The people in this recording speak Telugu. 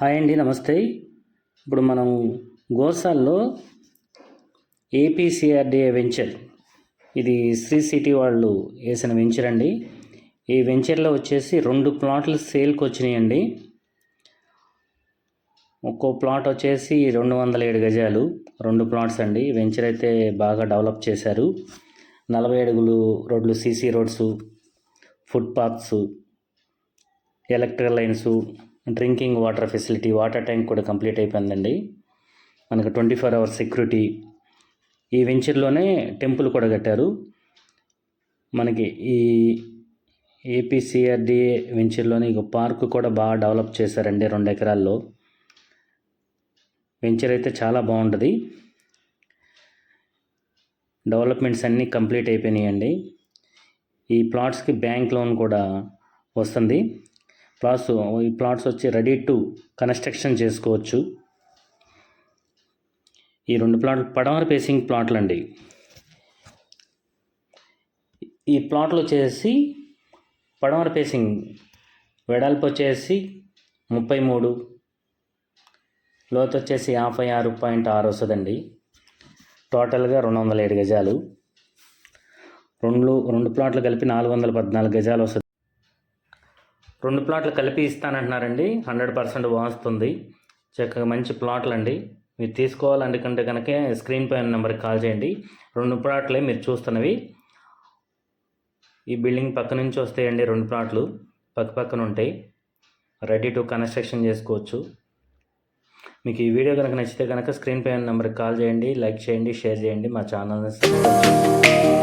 హాయ్ అండి, నమస్తే. ఇప్పుడు మనం గోసాల్లో ఏపీసీఆర్డీఏ వెంచర్, ఇది శ్రీ సిటీ వాళ్ళు వేసిన వెంచర్ అండి. ఈ వెంచర్లో వచ్చేసి 2 ప్లాట్లు సేల్కి వచ్చినాయండి. ఒక్కో ప్లాట్ వచ్చేసి 207 గజాలు, 2 ప్లాట్స్ అండి. వెంచర్ అయితే బాగా డెవలప్ చేశారు. 40 అడుగులు రోడ్లు, CC roads, footpaths, electrical lines, drinking water facility, water tank కూడా కంప్లీట్ అయిపోయిందండి. మనకు 24 అవర్స్ సెక్యూరిటీ. ఈ వెంచర్లోనే టెంపుల్ కూడా కట్టారు. మనకి ఈ ఏపీసీఆర్డీఏ వెంచర్లోనే ఇక పార్క్ కూడా బాగా డెవలప్ చేశారండి. 2 ఎకరాల్లో వెంచర్ అయితే చాలా బాగుంటుంది. డెవలప్మెంట్స్ అన్నీ కంప్లీట్ అయిపోయినాయండి. ఈ ప్లాట్స్కి బ్యాంక్ లోన్ కూడా వస్తుంది. ఈ ప్లాట్స్ వచ్చి రెడీ టు కన్స్ట్రక్షన్ చేసుకోవచ్చు. ఈ 2 ప్లాట్లు పడమర ఫేసింగ్ ప్లాట్లు అండి. ఈ ప్లాట్లు వచ్చేసి పడమర ఫేసింగ్, వెడల్పు వచ్చేసి 33, లోతు వచ్చేసి 56.6 వస్తుందండి. టోటల్గా 207 గజాలు. రెండు ప్లాట్లు కలిపి 414 గజాలు వస్తుంది. 2 ప్లాట్లు కలిపి ఇస్తానంటున్నారండి. 100% వస్తుంది. చక్కగా మంచి ప్లాట్లు అండి. మీరు తీసుకోవాలంటే కనుక స్క్రీన్ పైన నెంబర్కి కాల్ చేయండి. 2 ప్లాట్లే మీరు చూస్తున్నవి. ఈ బిల్డింగ్ పక్క నుంచి వస్తాయండి. 2 ప్లాట్లు పక్కన ఉంటాయి. రెడీ టు కన్స్ట్రక్షన్ చేసుకోవచ్చు. మీకు ఈ వీడియో కనుక నచ్చితే కనుక స్క్రీన్ పైన నెంబర్కి కాల్ చేయండి, లైక్ చేయండి, షేర్ చేయండి. మా ఛానల్ని సబ్స్క్రైబ్ చేయండి.